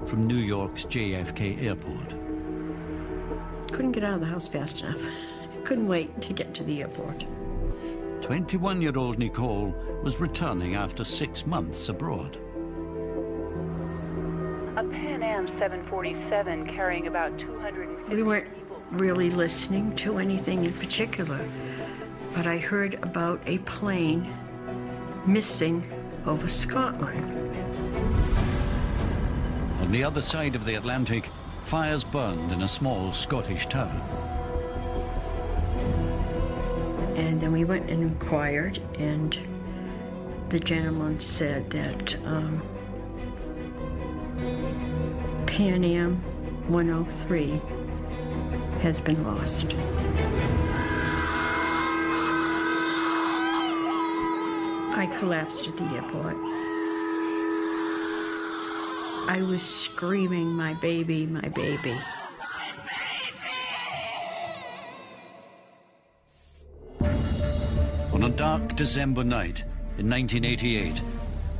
from New York's JFK Airport. Couldn't get out of the house fast enough. Couldn't wait to get to the airport. 21-year-old Nicole was returning after 6 months abroad. A Pan Am 747 carrying about 250 We weren't people. really listening to anything in particular, but I heard about a plane missing over Scotland. On the other side of the Atlantic, fires burned in a small Scottish town. And then we went and inquired, and the gentleman said that Pan Am 103 has been lost. I collapsed at the airport. I was screaming, "My baby, my baby." On a dark December night in 1988,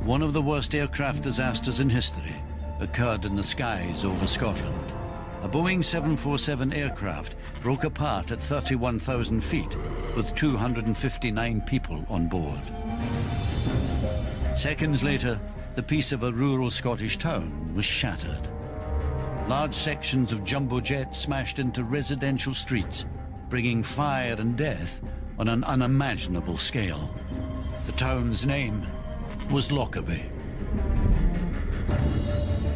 one of the worst aircraft disasters in history occurred in the skies over Scotland. A Boeing 747 aircraft broke apart at 31,000 feet with 259 people on board. Seconds later, the peace of a rural Scottish town was shattered. Large sections of jumbo jet smashed into residential streets, bringing fire and death on an unimaginable scale. The town's name was Lockerbie.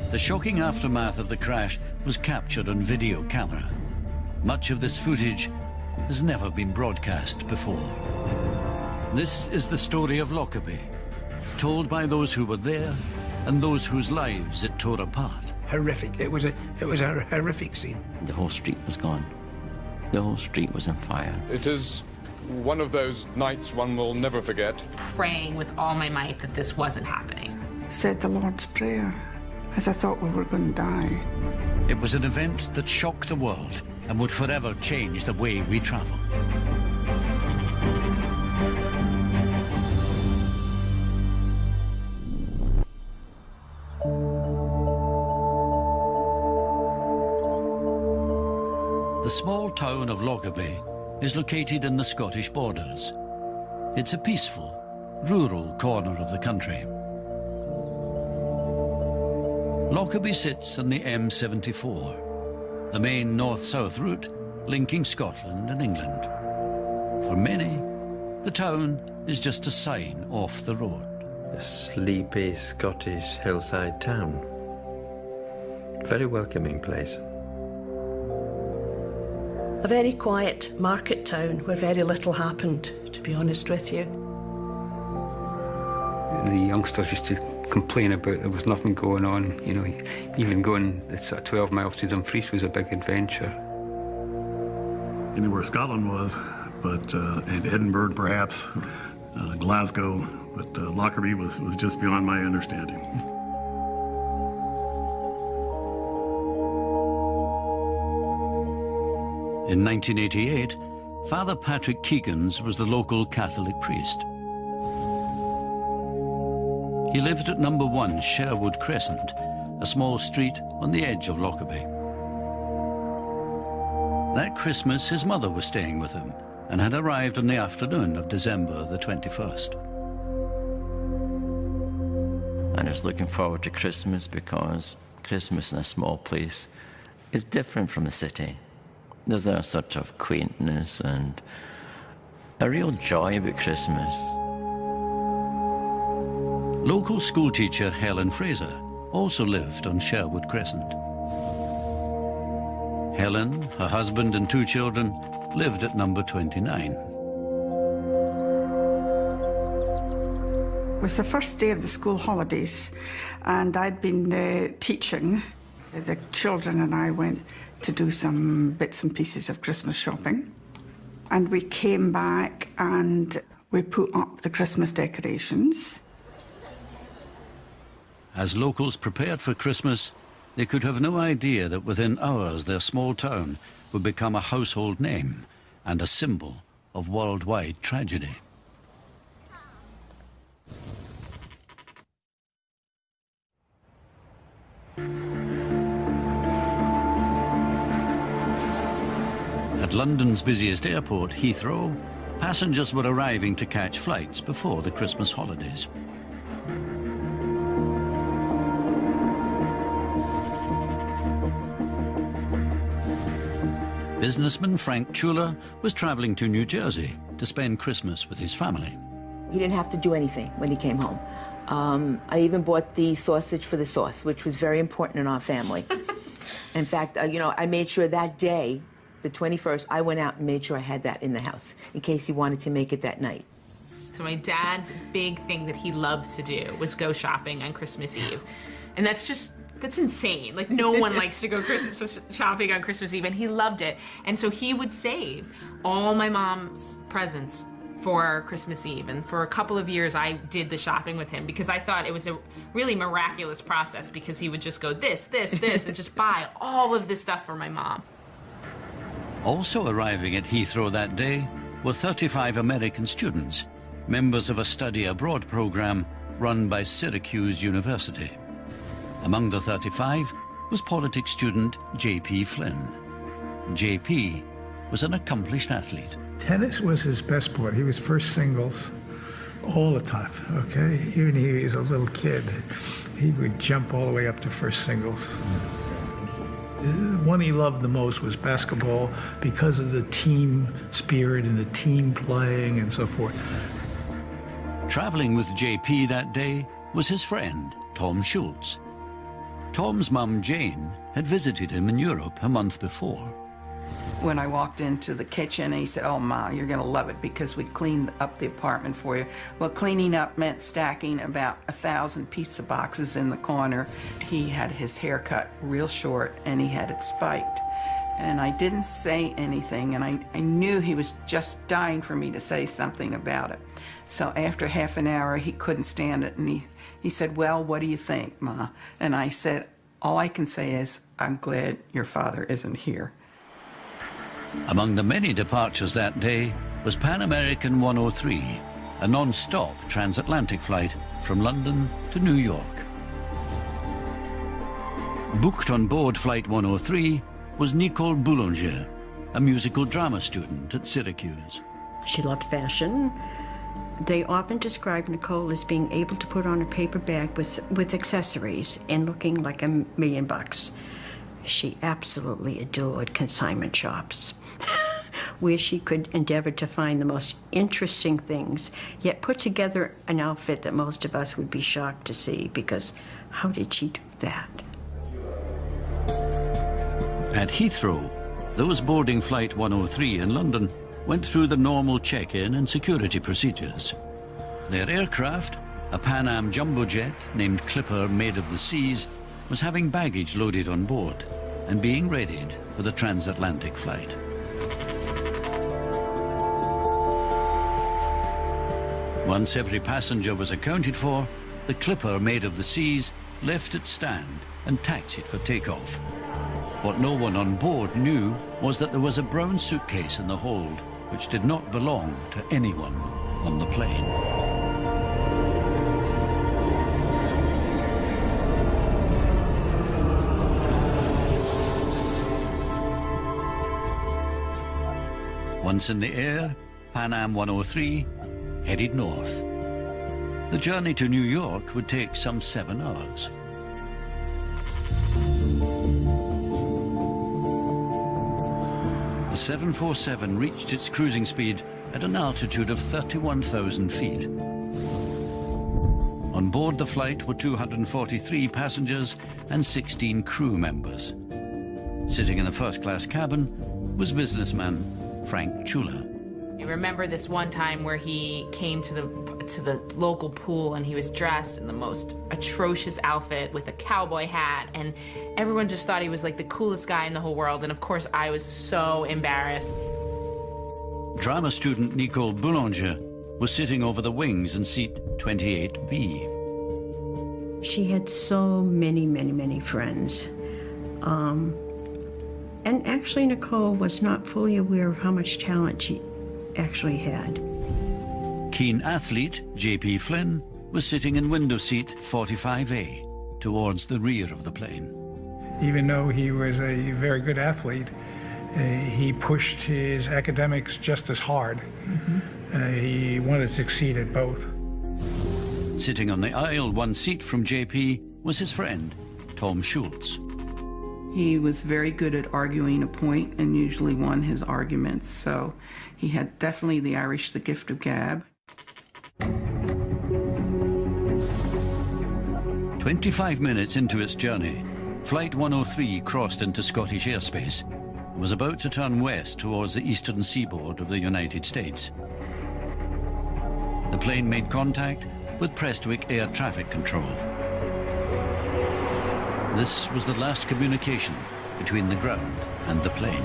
The shocking aftermath of the crash was captured on video camera. Much of this footage has never been broadcast before. This is the story of Lockerbie, told by those who were there and those whose lives it tore apart. Horrific. It was a horrific scene. The whole street was gone. The whole street was on fire. It is one of those nights one will never forget. Praying with all my might that this wasn't happening. Said the Lord's Prayer as I thought we were going to die. It was an event that shocked the world and would forever change the way we travel. The small town of Lockerbie is located in the Scottish borders. It's a peaceful, rural corner of the country. Lockerbie sits on the M74, the main north-south route linking Scotland and England. For many, the town is just a sign off the road. A sleepy Scottish hillside town. Very welcoming place. A very quiet market town where very little happened, to be honest with you. The youngsters used to complain about there was nothing going on. You know, even going 12 miles to Dumfries was a big adventure. I knew where Scotland was, but and Edinburgh perhaps, Glasgow, but Lockerbie was just beyond my understanding. In 1988, Father Patrick Keegans was the local Catholic priest. He lived at number 1 Sherwood Crescent, a small street on the edge of Lockerbie. That Christmas, his mother was staying with him and had arrived on the afternoon of December the 21st. And I was looking forward to Christmas because Christmas in a small place is different from the city. There's a sort of quaintness and a real joy about Christmas. Local schoolteacher Helen Fraser also lived on Sherwood Crescent. Helen, her husband and 2 children lived at number 29. It was the first day of the school holidays, and I'd been teaching. The children and I went to do some bits and pieces of Christmas shopping. And we came back and we put up the Christmas decorations. As locals prepared for Christmas, they could have no idea that within hours their small town would become a household name and a symbol of worldwide tragedy. At London's busiest airport, Heathrow, passengers were arriving to catch flights before the Christmas holidays. Businessman Frank Chula was traveling to New Jersey to spend Christmas with his family. He didn't have to do anything when he came home. I even bought the sausage for the sauce, which was very important in our family. In fact, you know, I made sure that day, the 21st, I went out and made sure I had that in the house in case he wanted to make it that night. So my dad's big thing that he loved to do was go shopping on Christmas Eve. And that's insane. Like, no one likes to go Christmas shopping on Christmas Eve, and he loved it. And so he would save all my mom's presents for Christmas Eve. And for a couple of years, I did the shopping with him because I thought it was a really miraculous process because he would just go this, and just buy all of this stuff for my mom. Also arriving at Heathrow that day were 35 American students, members of a study abroad program run by Syracuse University. Among the 35 was politics student J.P. Flynn. J.P. was an accomplished athlete. Tennis was his best sport. He was first singles all the time, okay? Even he was a little kid, he would jump all the way up to first singles. The one he loved the most was basketball because of the team spirit and the team playing and so forth. Traveling with J.P. that day was his friend, Tom Schultz. Tom's mum, Jane, had visited him in Europe a month before. When I walked into the kitchen, he said, "Oh, Ma, you're going to love it because we cleaned up the apartment for you." Well, cleaning up meant stacking about 1,000 pizza boxes in the corner. He had his hair cut real short, and he had it spiked. And I didn't say anything, and I knew he was just dying for me to say something about it. So after half an hour, he couldn't stand it, and he said, "Well, what do you think, Ma?" And I said, "All I can say is, I'm glad your father isn't here." Among the many departures that day was Pan American 103, a non-stop transatlantic flight from London to New York. Booked on board Flight 103 was Nicole Boulanger, a musical drama student at Syracuse. She loved fashion. They often describe Nicole as being able to put on a paper bag with accessories and looking like $1 million. She absolutely adored consignment shops, where she could endeavor to find the most interesting things, yet put together an outfit that most of us would be shocked to see, because how did she do that? At Heathrow, those boarding Flight 103 in London went through the normal check-in and security procedures. Their aircraft, a Pan Am jumbo jet named Clipper Made of the Seas, was having baggage loaded on board and being readied for the transatlantic flight. Once every passenger was accounted for, the Clipper Made of the Seas left its stand and taxied for takeoff. What no one on board knew was that there was a brown suitcase in the hold which did not belong to anyone on the plane. Once in the air, Pan Am 103 headed north. The journey to New York would take some 7 hours. The 747 reached its cruising speed at an altitude of 31,000 feet. On board the flight were 243 passengers and 16 crew members. Sitting in the first-class cabin was businessman Frank Chula. I remember this one time where he came to the local pool and he was dressed in the most atrocious outfit with a cowboy hat, and everyone just thought he was like the coolest guy in the whole world, and of course I was so embarrassed. Drama student Nicole Boulanger was sitting over the wings in seat 28B. She had so many friends. And actually, Nicole was not fully aware of how much talent she actually had. Keen athlete J.P. Flynn was sitting in window seat 45A, towards the rear of the plane. Even though he was a very good athlete, He pushed his academics just as hard. He wanted to succeed at both. Sitting on the aisle, one seat from JP, was his friend, Tom Schultz. He was very good at arguing a point and usually won his arguments, so he had definitely the gift of gab. 25 minutes into its journey, Flight 103 crossed into Scottish airspace and was about to turn west towards the eastern seaboard of the United States. The plane made contact with Prestwick Air Traffic Control. This was the last communication between the ground and the plane.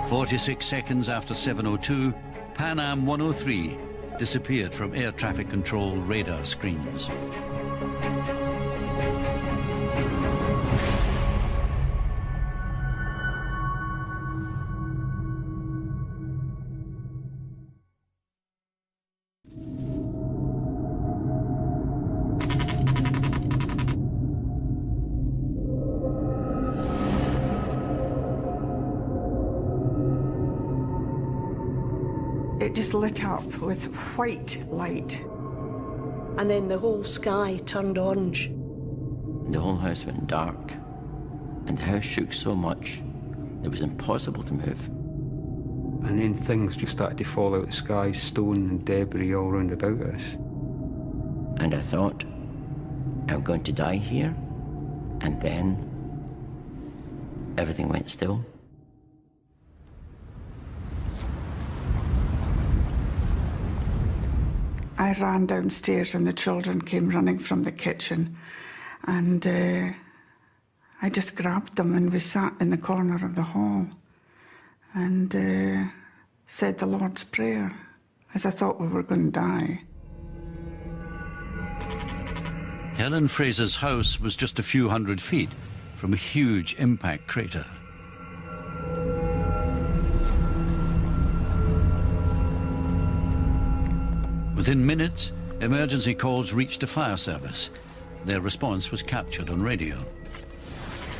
46 seconds after 7:02, Pan Am 103 disappeared from air traffic control radar screens. It just lit up with white light. And then the whole sky turned orange. The whole house went dark, and the house shook so much it was impossible to move. And then things just started to fall out of the sky, stone and debris all round about us. And I thought, I'm going to die here. And then everything went still. I ran downstairs and the children came running from the kitchen, and I just grabbed them and we sat in the corner of the hall and said the Lord's Prayer, as I thought we were going to die. Helen Fraser's house was just a few hundred feet from a huge impact crater. Within minutes, emergency calls reached the fire service. Their response was captured on radio.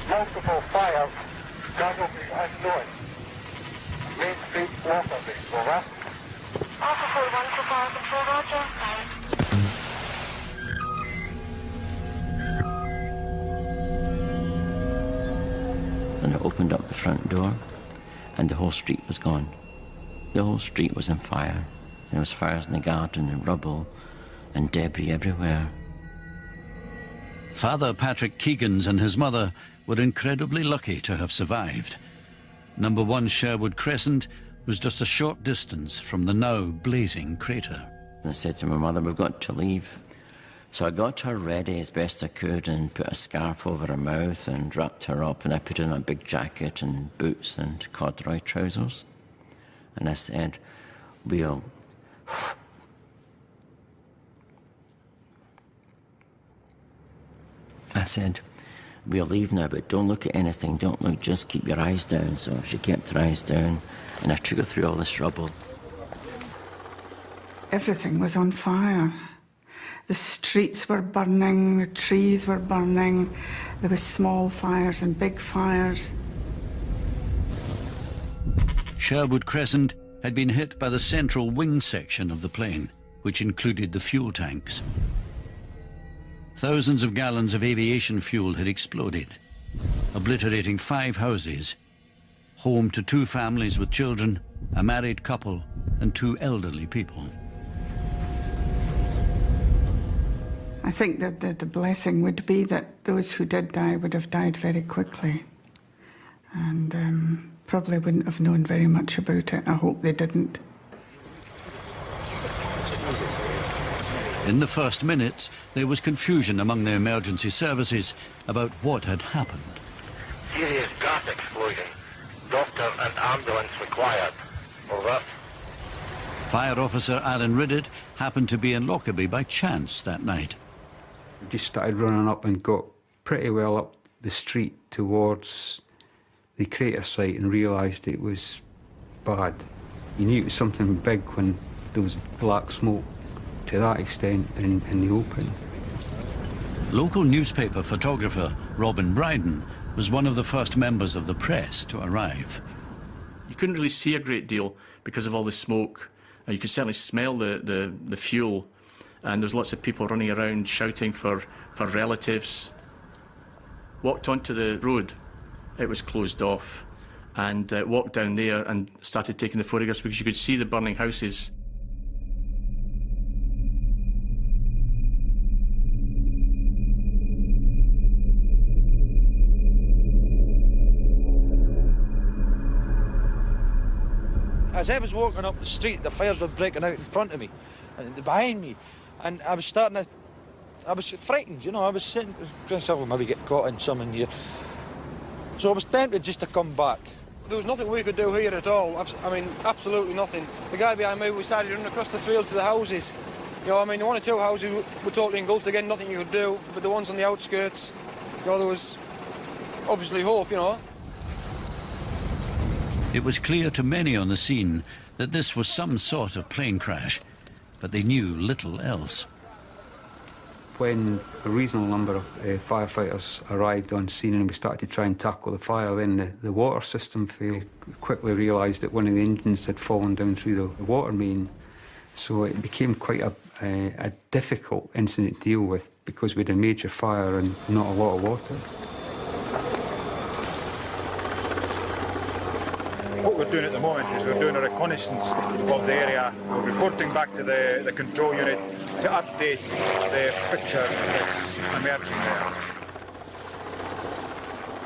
Multiple fires currently ongoing. Main Street, Waterloo, over. Alpha 41 for fire control, roger. Then I opened up the front door, and the whole street was gone. The whole street was on fire. There was fires in the garden and rubble and debris everywhere. Father Patrick Keegans and his mother were incredibly lucky to have survived. Number 1 Sherwood Crescent was just a short distance from the now blazing crater. And I said to my mother, we've got to leave. So I got her ready as best I could and put a scarf over her mouth and wrapped her up, and I put on a big jacket and boots and corduroy trousers. And I said, we'll leave now, but don't look at anything. Don't look, just keep your eyes down. So she kept her eyes down, and I took her through all this rubble. Everything was on fire. The streets were burning, the trees were burning. There was small fires and big fires. Sherwood Crescent had been hit by the central wing section of the plane, which included the fuel tanks. Thousands of gallons of aviation fuel had exploded, obliterating 5 houses, home to 2 families with children, a married couple, and 2 elderly people. I think that the blessing would be that those who did die would have died very quickly and probably wouldn't have known very much about it. I hope they didn't. In the first minutes, there was confusion among the emergency services about what had happened. Serious gas explosion. Doctor and ambulance required. Over. Fire officer Alan Riddett happened to be in Lockerbie by chance that night. We just started running up and got pretty well up the street towards the crater site and realised it was bad. You knew it was something big when there was black smoke to that extent in the open. Local newspaper photographer Robin Bryden was one of the first members of the press to arrive. You couldn't really see a great deal because of all the smoke. You could certainly smell the fuel, and there's lots of people running around shouting for relatives. Walked onto the road, it was closed off, and walked down there and started taking the photographs because you could see the burning houses. As I was walking up the street, the fires were breaking out in front of me and behind me, and I was frightened, you know. I was sitting to myself, well, maybe get caught in something here. So I was tempted just to come back. There was nothing we could do here at all. I mean, absolutely nothing. The guy behind me, we started running across the fields to the houses. You know, I mean, the 1 or 2 houses were totally engulfed again, nothing you could do. But the ones on the outskirts, you know, there was obviously hope, you know. It was clear to many on the scene that this was some sort of plane crash, but they knew little else. When a reasonable number of firefighters arrived on scene and we started to try and tackle the fire, then the water system quickly realised that one of the engines had fallen down through the water main. So it became quite a difficult incident to deal with because we had a major fire and not a lot of water. What we're doing at the moment is we're doing a reconnaissance of the area. We're reporting back to the control unit to update the picture that's emerging there.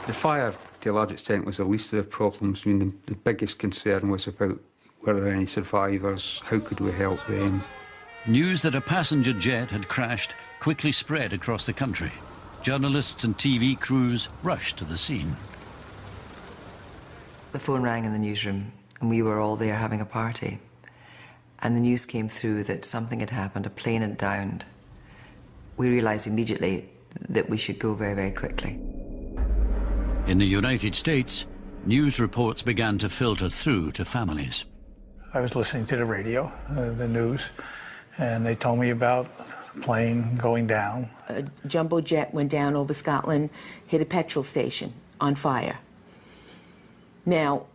The fire, to a large extent, was the least of the problems. I mean, the biggest concern was about were there any survivors, how could we help them. News that a passenger jet had crashed quickly spread across the country. Journalists and TV crews rushed to the scene. The phone rang in the newsroom, and we were all there having a party. And the news came through that something had happened, a plane had downed. We realised immediately that we should go very, very quickly. In the United States, news reports began to filter through to families. I was listening to the radio, the news, and they told me about a plane going down. A jumbo jet went down over Scotland, hit a petrol station on fire. Now,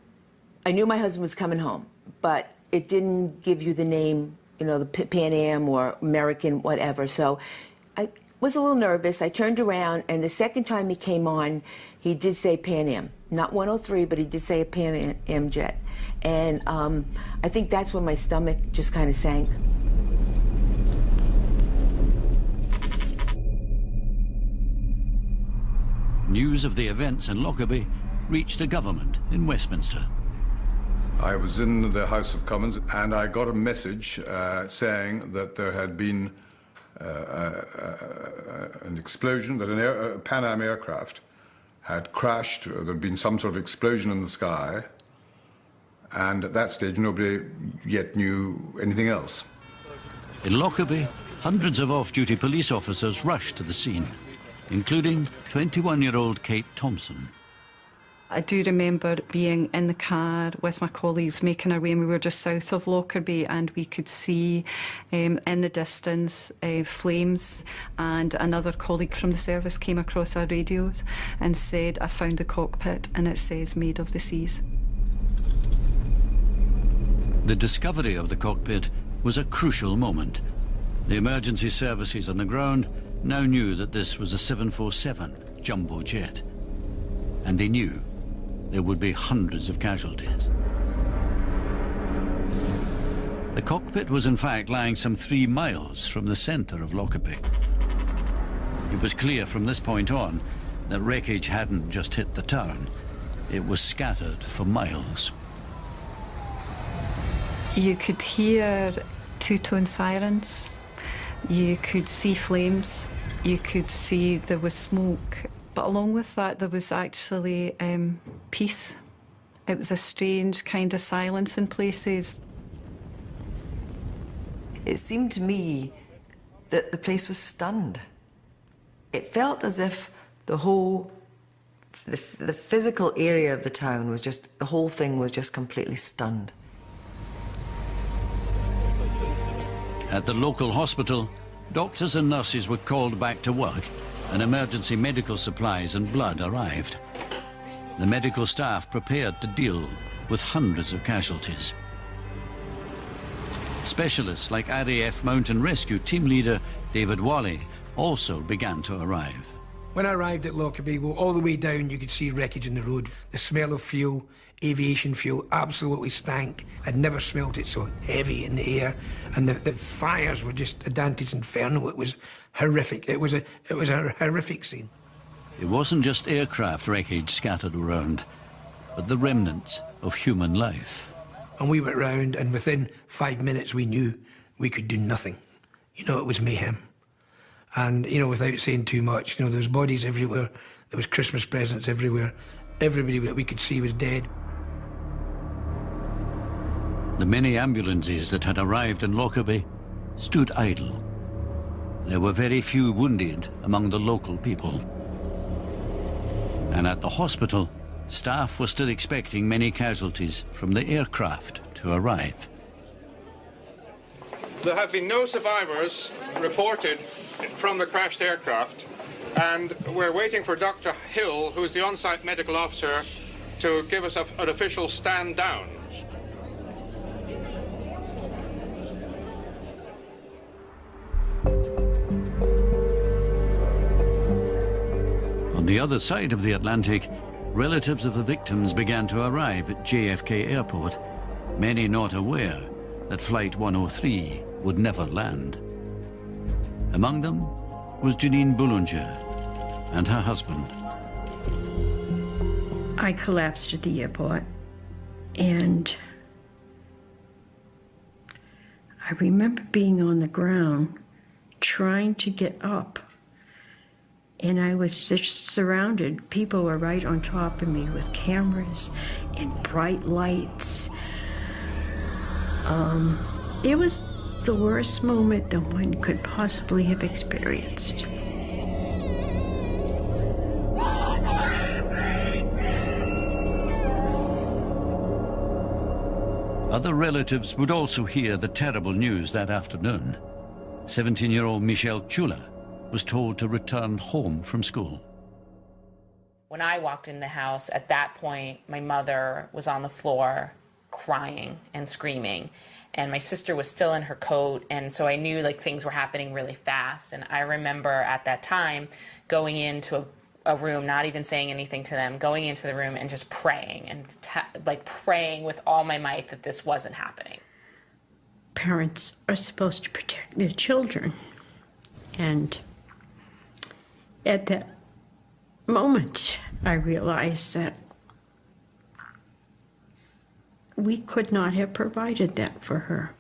I knew my husband was coming home, but it didn't give you the name, you know, the Pan Am or American, whatever. So I was a little nervous. I turned around, and the second time he came on, he did say Pan Am. Not 103, but he did say a Pan Am jet. And I think that's when my stomach just kind of sank. News of the events in Lockerbie reached a government in Westminster. I was in the House of Commons and I got a message saying that there had been an explosion, that a Pan Am aircraft had crashed, there had been some sort of explosion in the sky, and at that stage nobody yet knew anything else. In Lockerbie, hundreds of off-duty police officers rushed to the scene, including 21-year-old Kate Thompson. I do remember being in the car with my colleagues making our way, and we were just south of Lockerbie, and we could see in the distance flames, and another colleague from the service came across our radios and said, "I found the cockpit and it says made of the seas." The discovery of the cockpit was a crucial moment. The emergency services on the ground now knew that this was a 747 jumbo jet, and they knew there would be hundreds of casualties. The cockpit was in fact lying some 3 miles from the centre of Lockerbie. It was clear from this point on that wreckage hadn't just hit the town, it was scattered for miles. You could hear two-tone sirens, you could see flames, you could see there was smoke. But along with that, there was actually peace. It was a strange kind of silence in places. It seemed to me that the place was stunned. It felt as if the physical area of the town was just, the whole thing was just completely stunned. At the local hospital, doctors and nurses were called back to work and emergency medical supplies and blood arrived. The medical staff prepared to deal with hundreds of casualties. Specialists like RAF Mountain Rescue team leader David Wally also began to arrive. When I arrived at Lockerbie, all the way down you could see wreckage in the road. The smell of fuel, aviation fuel, absolutely stank. I'd never smelt it so heavy in the air. And the fires were just a Dante's Inferno. It was horrific. It was a horrific scene. It wasn't just aircraft wreckage scattered around, but the remnants of human life. And we went round, and within 5 minutes we knew we could do nothing. You know, it was mayhem. And, you know, without saying too much, you know, there was bodies everywhere. There was Christmas presents everywhere. Everybody that we could see was dead. The many ambulances that had arrived in Lockerbie stood idle. There were very few wounded among the local people. And at the hospital, staff were still expecting many casualties from the aircraft to arrive. There have been no survivors reported from the crashed aircraft, and we're waiting for Dr. Hill, who's the on-site medical officer, to give us an official stand down. On the other side of the Atlantic, relatives of the victims began to arrive at JFK Airport, many not aware that Flight 103 would never land. Among them was Janine Boulanger and her husband. I collapsed at the airport, and I remember being on the ground trying to get up, and I was just surrounded. People were right on top of me with cameras and bright lights. It was the worst moment that one could possibly have experienced. Other relatives would also hear the terrible news that afternoon. 17-year-old Michelle Chula was told to return home from school. When I walked in the house, at that point, my mother was on the floor crying and screaming, and my sister was still in her coat, and so I knew like things were happening really fast. And I remember at that time going into a room, not even saying anything to them, going into the room and just praying, and praying with all my might that this wasn't happening. Parents are supposed to protect their children, and at that moment, I realized that we could not have provided that for her.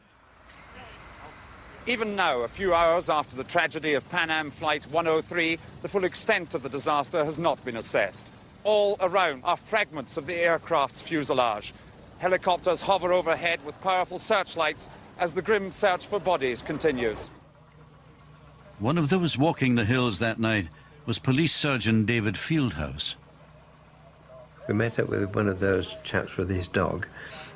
Even now, a few hours after the tragedy of Pan Am Flight 103, the full extent of the disaster has not been assessed. All around are fragments of the aircraft's fuselage. Helicopters hover overhead with powerful searchlights as the grim search for bodies continues. One of those walking the hills that night was Police Surgeon David Fieldhouse. We met up with one of those chaps with his dog,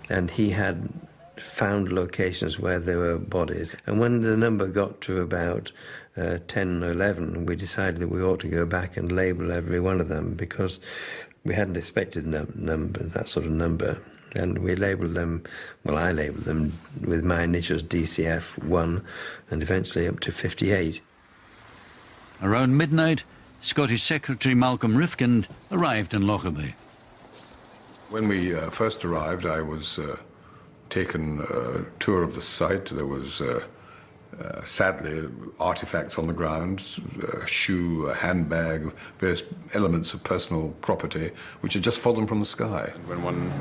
and he had found locations where there were bodies. And when the number got to about 10 or 11, we decided that we ought to go back and label every one of them, because we hadn't expected that sort of number. And we labelled them, well, I labelled them with my initials DCF1, and eventually up to 58. Around midnight, Scottish Secretary Malcolm Rifkind arrived in Lockerbie. When we first arrived, I was taken a tour of the site. There was, sadly, artifacts on the ground, a shoe, a handbag, various elements of personal property, which had just fallen from the sky. When one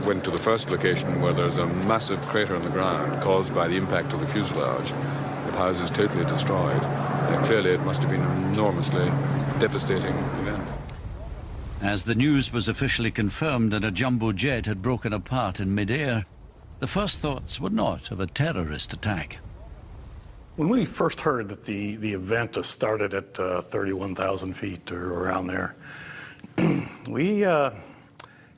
went to the first location, where there's a massive crater on the ground caused by the impact of the fuselage, the house is totally destroyed. Clearly, it must have been an enormously devastating event. As the news was officially confirmed that a jumbo jet had broken apart in mid-air, the first thoughts were not of a terrorist attack. When we first heard that the event started at 31,000 feet or around there, we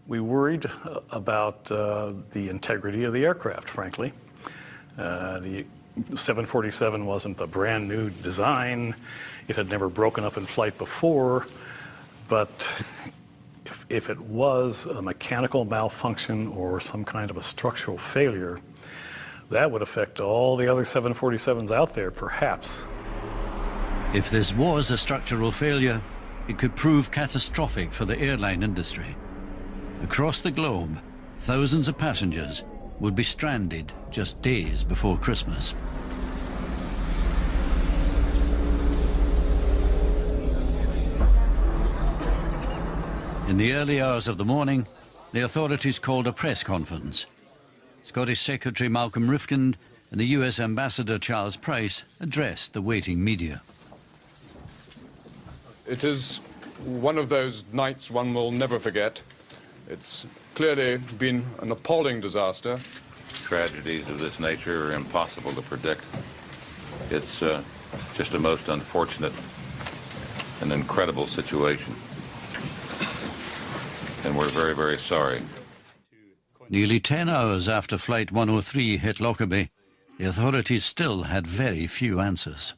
worried about the integrity of the aircraft, frankly. The 747 wasn't a brand new design. It had never broken up in flight before, but if it was a mechanical malfunction or some kind of a structural failure, that would affect all the other 747s out there, perhaps. If this was a structural failure, it could prove catastrophic for the airline industry. Across the globe, thousands of passengers would be stranded just days before Christmas. In the early hours of the morning, the authorities called a press conference. Scottish Secretary Malcolm Rifkind and the US Ambassador Charles Price addressed the waiting media. It is one of those nights one will never forget. It's clearly been an appalling disaster. Tragedies of this nature are impossible to predict. It's just a most unfortunate and incredible situation. And we're very, very sorry. Nearly 10 hours after Flight 103 hit Lockerbie, the authorities still had very few answers.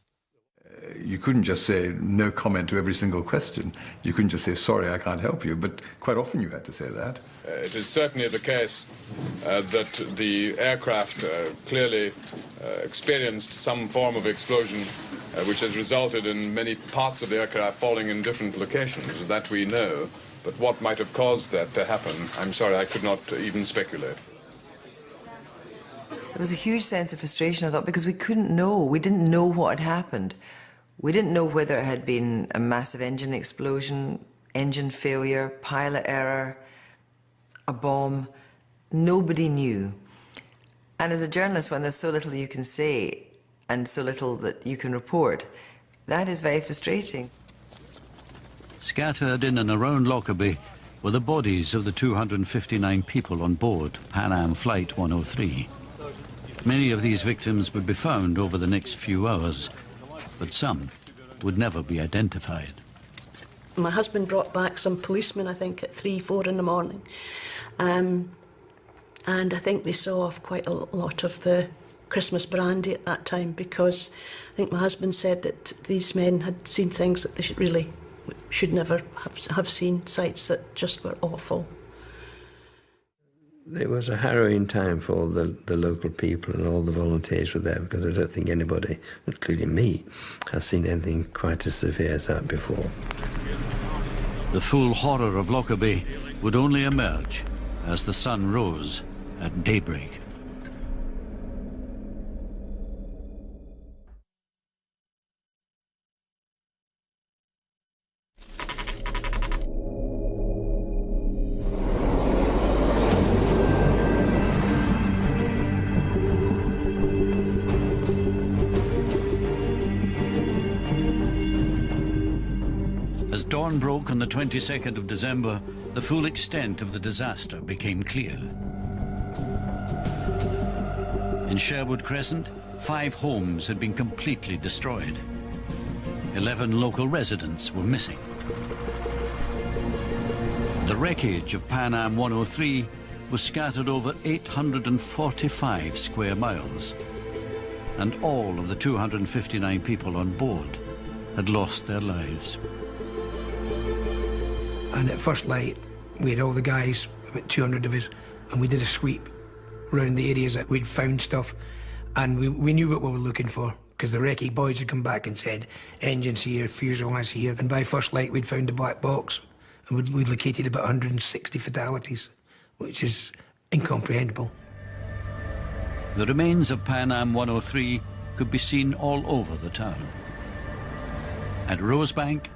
You couldn't just say no comment to every single question. You couldn't just say, sorry, I can't help you, but quite often you had to say that. It is certainly the case that the aircraft clearly experienced some form of explosion which has resulted in many parts of the aircraft falling in different locations. That we know. But what might have caused that to happen, I'm sorry, I could not even speculate. There was a huge sense of frustration, I thought, because we couldn't know. We didn't know what had happened. We didn't know whether it had been a massive engine explosion, engine failure, pilot error, a bomb. Nobody knew. And as a journalist, when there's so little you can say and so little that you can report, that is very frustrating. Scattered in and around Lockerbie were the bodies of the 259 people on board Pan Am Flight 103. Many of these victims would be found over the next few hours, but some would never be identified. My husband brought back some policemen, I think, at 3, 4 in the morning. And I think they saw off quite a lot of the Christmas brandy at that time, because I think my husband said that these men had seen things that they should never have seen, sights that just were awful. It was a harrowing time for all the local people, and all the volunteers were there, because I don't think anybody, including me, has seen anything quite as severe as that before. The full horror of Lockerbie would only emerge as the sun rose at daybreak. Dawn broke on the 22nd of December, the full extent of the disaster became clear. In Sherwood Crescent, 5 homes had been completely destroyed. 11 local residents were missing. The wreckage of Pan Am 103 was scattered over 845 square miles, and all of the 259 people on board had lost their lives. And at first light, we had all the guys, about 200 of us, and we did a sweep around the areas that we'd found stuff, and we knew what we were looking for, because the recce boys had come back and said, engines here, fuselage here, and by first light we'd found a black box, and we'd located about 160 fatalities, which is incomprehensible. The remains of Pan Am 103 could be seen all over the town. At Rosebank,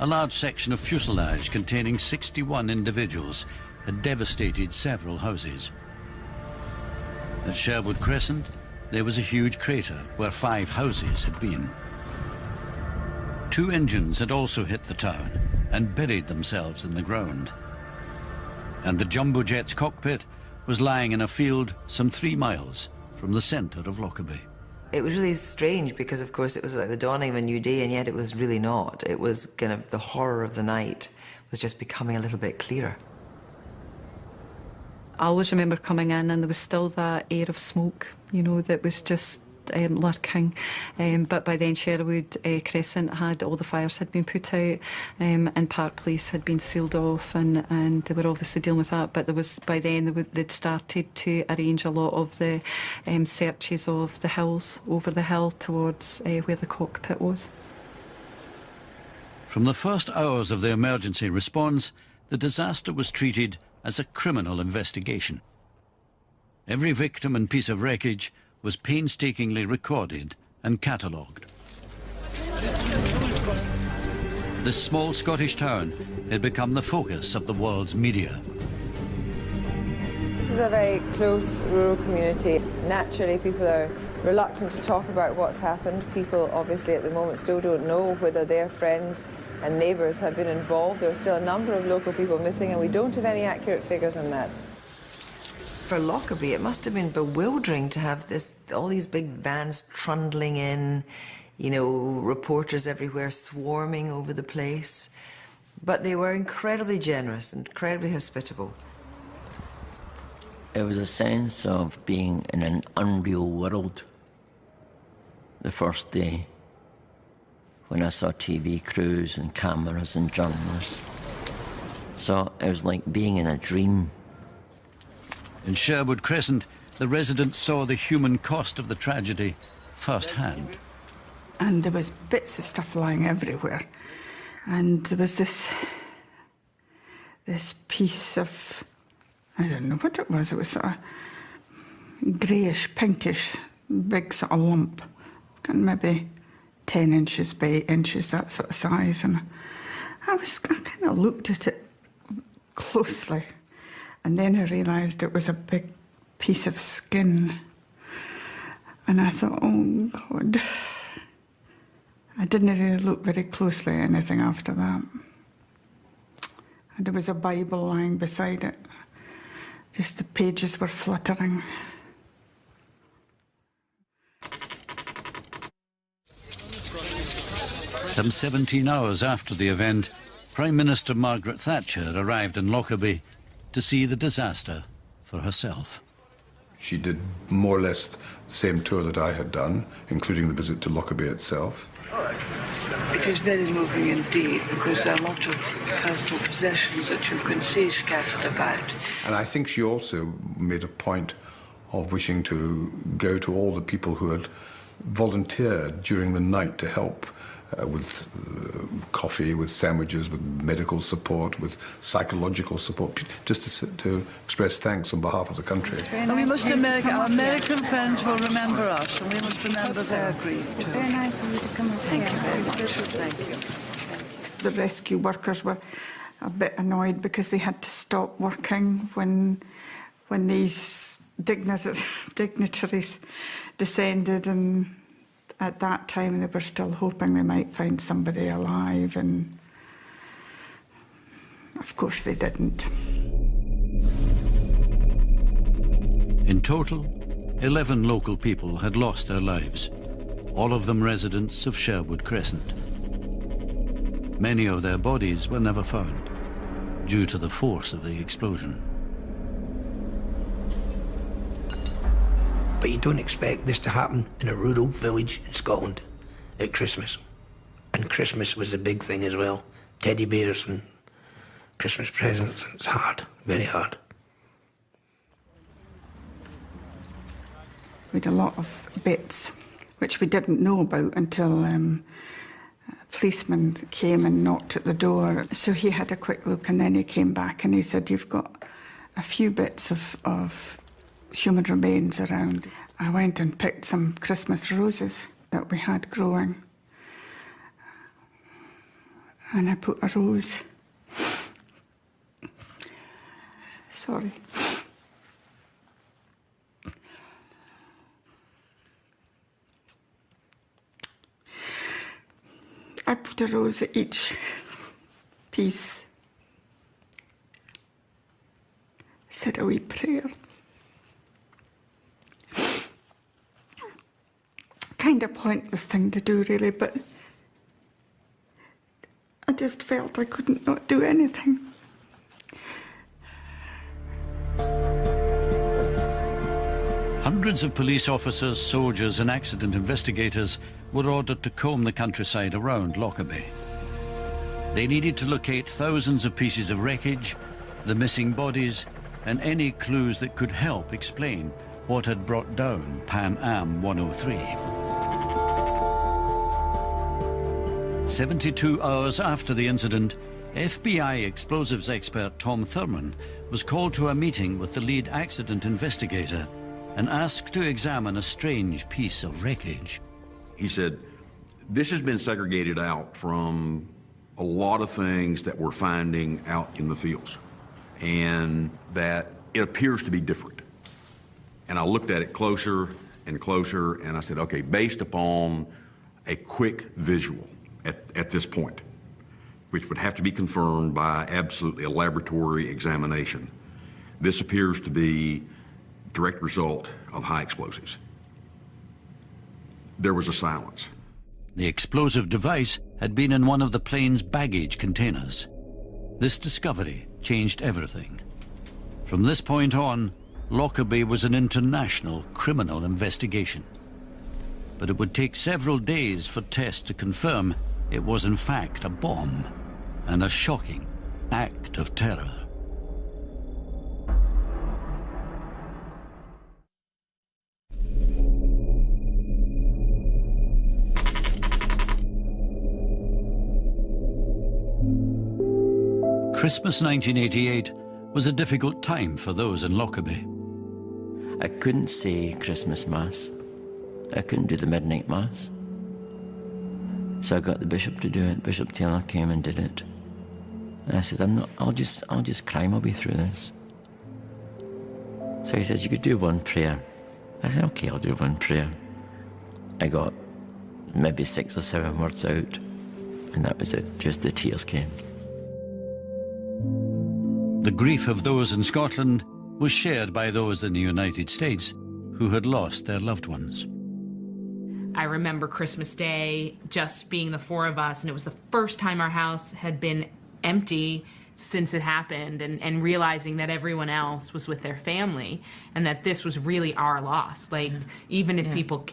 a large section of fuselage containing 61 individuals had devastated several houses. At Sherwood Crescent, there was a huge crater where 5 houses had been. 2 engines had also hit the town and buried themselves in the ground. And the jumbo jet's cockpit was lying in a field some 3 miles from the centre of Lockerbie. It was really strange because, of course, it was like the dawning of a new day, and yet it was really not. It was kind of the horror of the night was just becoming a little bit clearer. I always remember coming in and there was still that air of smoke, you know, that was just lurking. But by then Sherwood Crescent all the fires had been put out, and Park Place had been sealed off, and they were obviously dealing with that. But by then they'd started to arrange a lot of the searches of the hills, over the hill towards where the cockpit was. From the first hours of the emergency response, the disaster was treated as a criminal investigation. Every victim and piece of wreckage was painstakingly recorded and catalogued. This small Scottish town had become the focus of the world's media. This is a very close rural community. Naturally, people are reluctant to talk about what's happened. People obviously at the moment still don't know whether their friends and neighbours have been involved. There are still a number of local people missing, and we don't have any accurate figures on that. For Lockerbie, it must have been bewildering to have all these big vans trundling in, you know, reporters everywhere swarming over the place. But they were incredibly generous, incredibly hospitable. It was a sense of being in an unreal world the first day, when I saw TV crews and cameras and journalists. So it was like being in a dream. In Sherwood Crescent, the residents saw the human cost of the tragedy firsthand. And there was bits of stuff lying everywhere. And there was this piece of, I don't know what it was sort of greyish, pinkish, big sort of lump, maybe 10 inches by 8 inches, that sort of size. And I kind of looked at it closely, and then I realised it was a big piece of skin. And I thought, oh God. I didn't really look very closely at anything after that. And there was a Bible lying beside it. Just the pages were fluttering. Some 17 hours after the event, Prime Minister Margaret Thatcher arrived in Lockerbie to see the disaster for herself. She did more or less the same tour that I had done, including the visit to Lockerbie itself. It is very moving indeed, because there are a lot of personal possessions that you can see scattered about. And I think she also made a point of wishing to go to all the people who had volunteered during the night to help with coffee, with sandwiches, with medical support, with psychological support, just to express thanks on behalf of the country. And we must our American friends will remember us, and we must remember their grief too. It's very nice of you to come and thank you very much. Thank you. The rescue workers were a bit annoyed because they had to stop working when these dignitaries descended, and at that time they were still hoping they might find somebody alive, and of course they didn't. In total, 11 local people had lost their lives, all of them residents of Sherwood Crescent. Many of their bodies were never found due to the force of the explosion. But you don't expect this to happen in a rural village in Scotland at Christmas. And Christmas was a big thing as well. Teddy bears and Christmas presents. It's hard, very hard. We had a lot of bits which we didn't know about until a policeman came and knocked at the door. So he had a quick look, and then he came back and he said, "You've got a few bits of human remains around." I went and picked some Christmas roses that we had growing, and I put a rose. Sorry. I put a rose at each piece. Said a wee prayer. Kind of pointless thing to do, really, but I just felt I couldn't not do anything. Hundreds of police officers, soldiers and accident investigators were ordered to comb the countryside around Lockerbie. They needed to locate thousands of pieces of wreckage, the missing bodies, and any clues that could help explain what had brought down Pan Am 103. 72 hours after the incident, FBI explosives expert Tom Thurman was called to a meeting with the lead accident investigator and asked to examine a strange piece of wreckage. He said, this has been segregated out from a lot of things that we're finding out in the fields, and that it appears to be different. And I looked at it closer and closer, and I said, okay, based upon a quick visual at this point, which would have to be confirmed by absolutely a laboratory examination, this appears to be direct result of high explosives. There was a silence. The explosive device had been in one of the plane's baggage containers. This discovery changed everything. From this point on, Lockerbie was an international criminal investigation. But it would take several days for tests to confirm it was in fact a bomb and a shocking act of terror. Christmas 1988 was a difficult time for those in Lockerbie. I couldn't say Christmas Mass. I couldn't do the midnight Mass. So I got the bishop to do it. Bishop Taylor came and did it. And I said, I'll just cry my way through this. So he said, you could do one prayer. I said, okay, I'll do one prayer. I got maybe 6 or 7 words out, and that was it, just the tears came. The grief of those in Scotland was shared by those in the United States who had lost their loved ones. I remember Christmas Day just being the 4 of us, and it was the first time our house had been empty since it happened, and realizing that everyone else was with their family and that this was really our loss. Like, even if people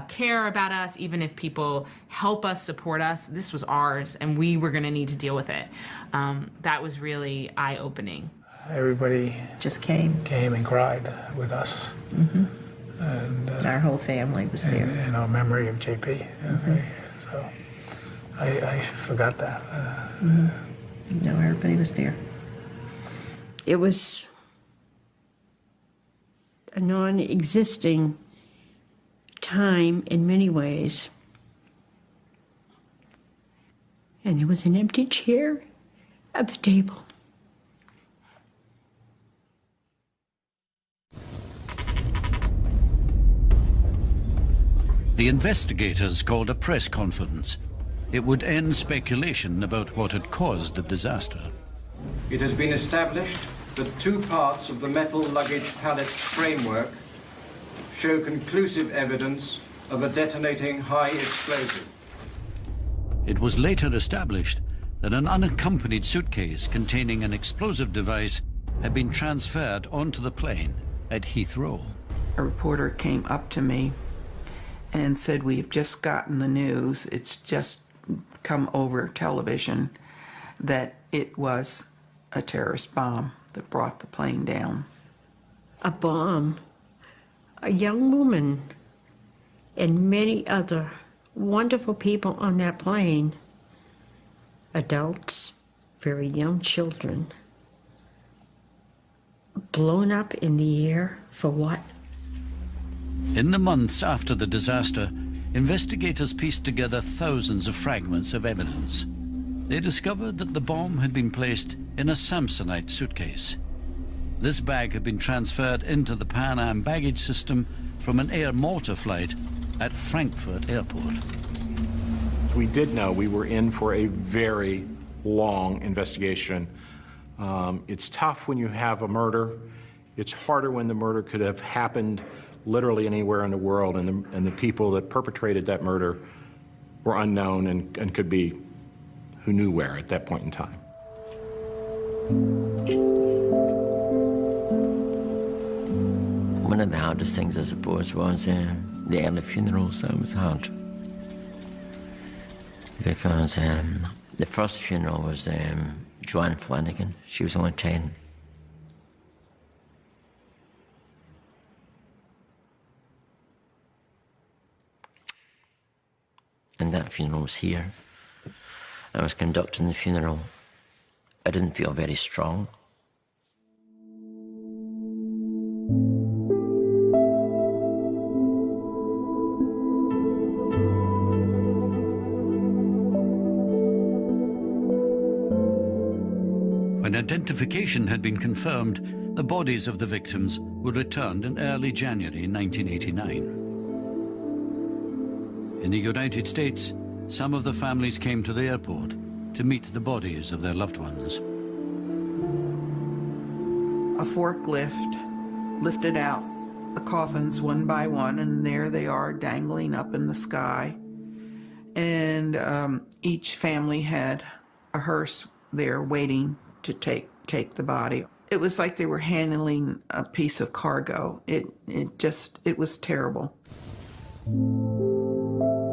care about us, even if people help us, support us, this was ours, and we were going to need to deal with it. That was really eye-opening. Everybody just came and cried with us. Mm-hmm. And our whole family was there. In our memory of JP. Mm-hmm. So I forgot that. Mm-hmm. No, everybody was there. It was a non-existing time in many ways. And there was an empty chair at the table. The investigators called a press conference. It would end speculation about what had caused the disaster. It has been established that 2 parts of the metal luggage pallet framework show conclusive evidence of a detonating high explosive. It was later established that an unaccompanied suitcase containing an explosive device had been transferred onto the plane at Heathrow. A reporter came up to me and said, we've just gotten the news, it's just come over television, that it was a terrorist bomb that brought the plane down. A bomb. A young woman and many other wonderful people on that plane. Adults, very young children. Blown up in the air for what? In the months after the disaster, investigators pieced together thousands of fragments of evidence. They discovered that the bomb had been placed in a Samsonite suitcase. This bag had been transferred into the Pan Am baggage system from an Air Malta flight at Frankfurt Airport. We did know we were in for a very long investigation. It's tough when you have a murder. It's harder when the murder could have happened literally anywhere in the world, and the people that perpetrated that murder were unknown and could be who knew where at that point in time. When one of the hardest things, I suppose, was the early funerals. That was hard. Because the first funeral was Joanne Flanagan. She was only 10. And that funeral was here. I was conducting the funeral. I didn't feel very strong. When identification had been confirmed, the bodies of the victims were returned in early January 1989. In the United States, some of the families came to the airport to meet the bodies of their loved ones. A forklift lifted out the coffins one by one, and there they are dangling up in the sky. And each family had a hearse there waiting to take the body. It was like they were handling a piece of cargo. It was terrible.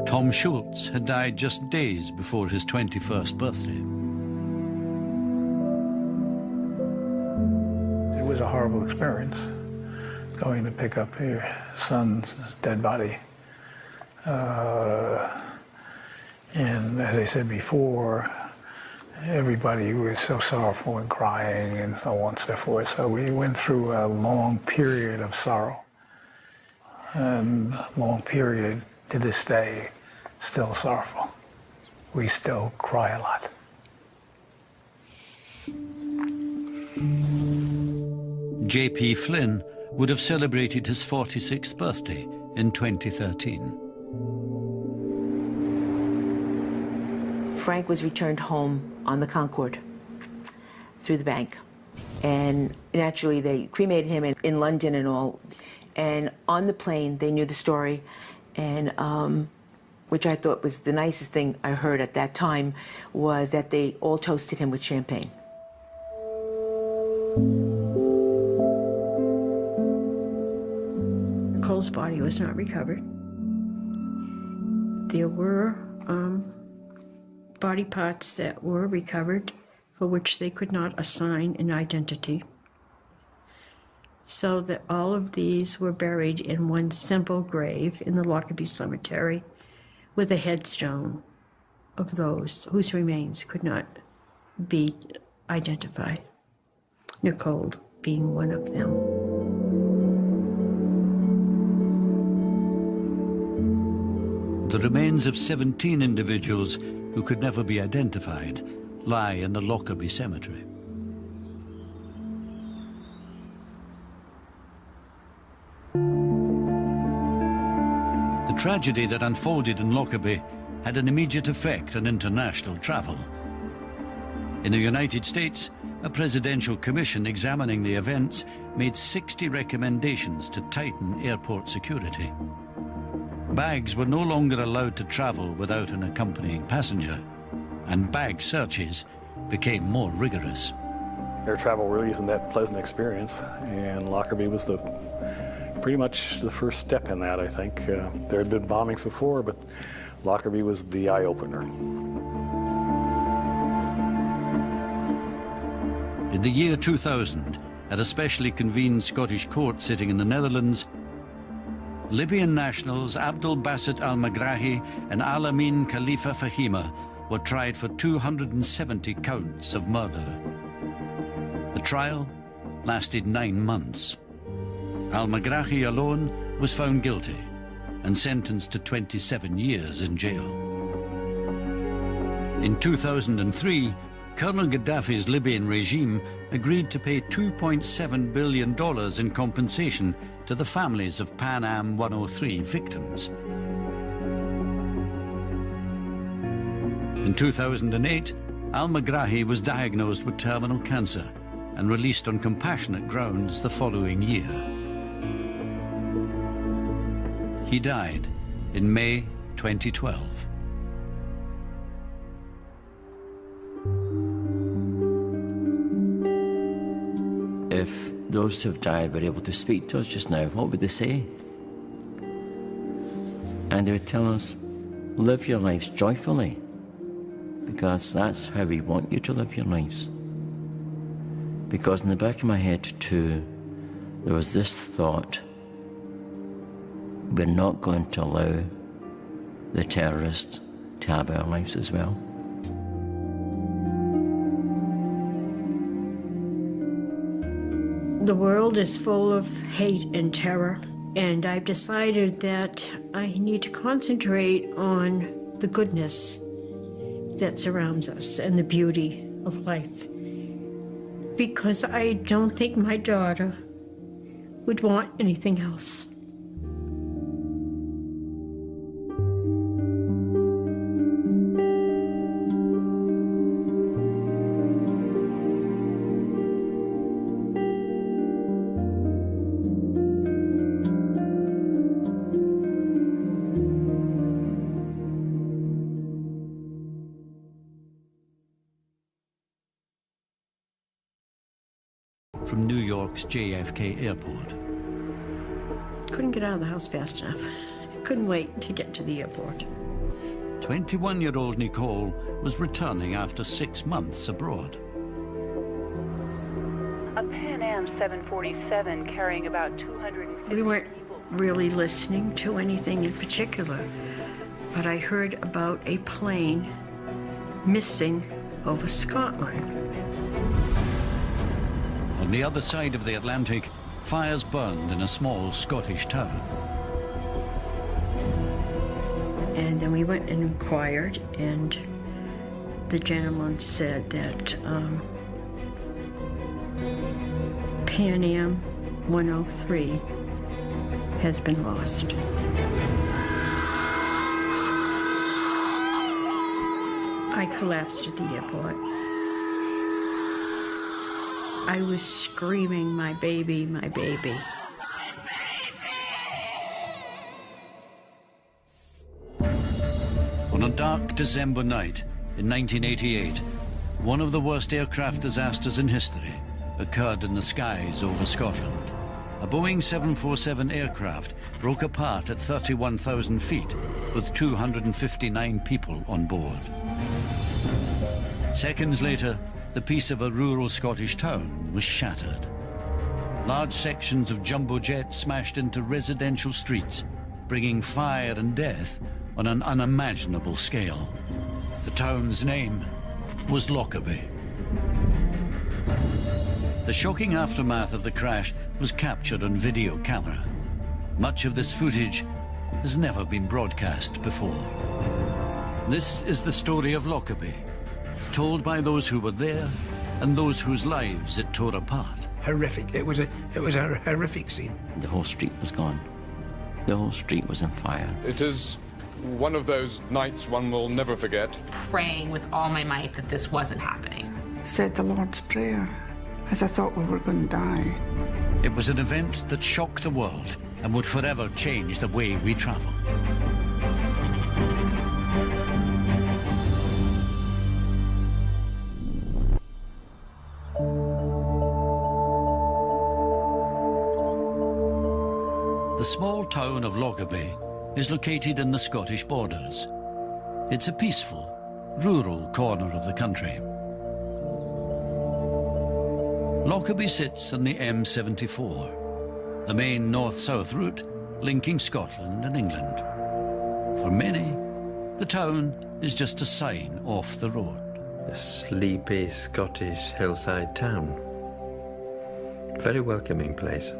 Tom Schultz had died just days before his 21st birthday. It was a horrible experience, going to pick up your son's dead body. And as I said before, everybody was so sorrowful and crying and so on and so forth. So we went through a long period of sorrow. And a long period to this day, still sorrowful. We still cry a lot. J.P. Flynn would have celebrated his 46th birthday in 2013. Frank was returned home on the Concorde through the bank. And naturally, they cremated him in London and all. And on the plane, they knew the story. And which I thought was the nicest thing I heard at that time, was that they all toasted him with champagne. Cole's body was not recovered. There were body parts that were recovered for which they could not assign an identity. So that all of these were buried in one simple grave in the Lockerbie Cemetery with a headstone of those whose remains could not be identified, Nicole being one of them. The remains of 17 individuals who could never be identified lie in the Lockerbie Cemetery. The tragedy that unfolded in Lockerbie had an immediate effect on international travel. In the United States, a presidential commission examining the events made 60 recommendations to tighten airport security. Bags were no longer allowed to travel without an accompanying passenger, and bag searches became more rigorous. Air travel really isn't that pleasant experience, and Lockerbie was pretty much the first step in that, I think. There had been bombings before, but Lockerbie was the eye-opener. In the year 2000, at a specially convened Scottish court sitting in the Netherlands, Libyan nationals Abdel Basset al-Megrahi and Al-Amin Khalifa Fahima were tried for 270 counts of murder. The trial lasted 9 months. Al-Megrahi alone was found guilty and sentenced to 27 years in jail. In 2003, Colonel Gaddafi's Libyan regime agreed to pay $2.7 billion in compensation to the families of Pan Am 103 victims. In 2008, Al-Megrahi was diagnosed with terminal cancer and released on compassionate grounds the following year. He died in May 2012. If those who've died were able to speak to us just now, what would they say? And they would tell us, live your lives joyfully, because that's how we want you to live your lives. Because in the back of my head, too, there was this thought, we're not going to allow the terrorists to have our lives as well. The world is full of hate and terror, and I've decided that I need to concentrate on the goodness that surrounds us and the beauty of life. Because I don't think my daughter would want anything else. From New York's JFK Airport. Couldn't get out of the house fast enough. Couldn't wait to get to the airport. 21-year-old Nicole was returning after 6 months abroad. A Pan Am 747 carrying about 250 We weren't really listening to anything in particular, but I heard about a plane missing over Scotland. On the other side of the Atlantic, fires burned in a small Scottish town. And then we went and inquired, and the gentleman said that Pan Am 103 has been lost. I collapsed at the airport. I was screaming, my baby, my baby. On a dark December night in 1988, one of the worst aircraft disasters in history occurred in the skies over Scotland. A Boeing 747 aircraft broke apart at 31,000 feet with 259 people on board. Seconds later, the peace of a rural Scottish town was shattered. Large sections of jumbo jet smashed into residential streets, bringing fire and death on an unimaginable scale. The town's name was Lockerbie. The shocking aftermath of the crash was captured on video camera. Much of this footage has never been broadcast before. This is the story of Lockerbie, told by those who were there and those whose lives it tore apart. Horrific. It was a horrific scene. The whole street was gone. The whole street was on fire. It is one of those nights one will never forget. Praying with all my might that this wasn't happening. Said the Lord's Prayer, as I thought we were going to die. It was an event that shocked the world and would forever change the way we travel. The small town of Lockerbie is located in the Scottish borders. It's a peaceful, rural corner of the country. Lockerbie sits on the M74, the main north-south route linking Scotland and England. For many, the town is just a sign off the road. A sleepy Scottish hillside town. Very welcoming place.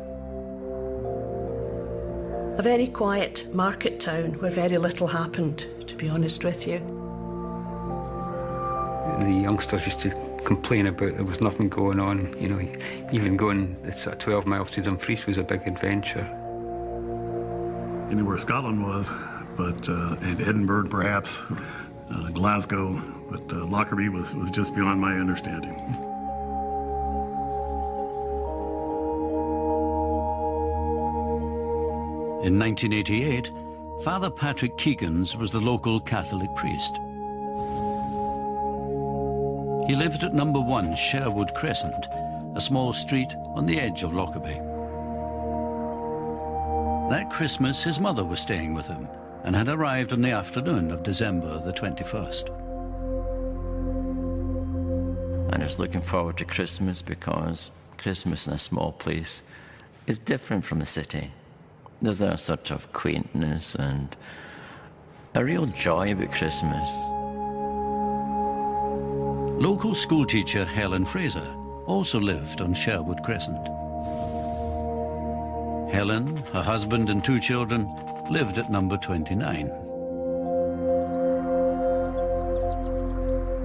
A very quiet market town where very little happened, to be honest with you. The youngsters used to complain about there was nothing going on, you know, even going 12 miles to Dumfries was a big adventure. I knew where Scotland was, but and Edinburgh perhaps, Glasgow, but Lockerbie was just beyond my understanding. In 1988, Father Patrick Keegans was the local Catholic priest. He lived at number 1 Sherwood Crescent a small street on the edge of Lockerbie. That Christmas, his mother was staying with him and had arrived on the afternoon of December the 21st. And I was looking forward to Christmas because Christmas in a small place is different from the city. There's a sort of quaintness and a real joy about Christmas. Local schoolteacher Helen Fraser also lived on Sherwood Crescent. Helen, her husband and 2 children lived at number 29.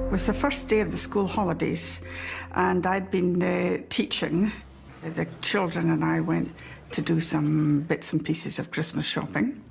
It was the first day of the school holidays, and I'd been teaching. The children and I went to do some bits and pieces of Christmas shopping.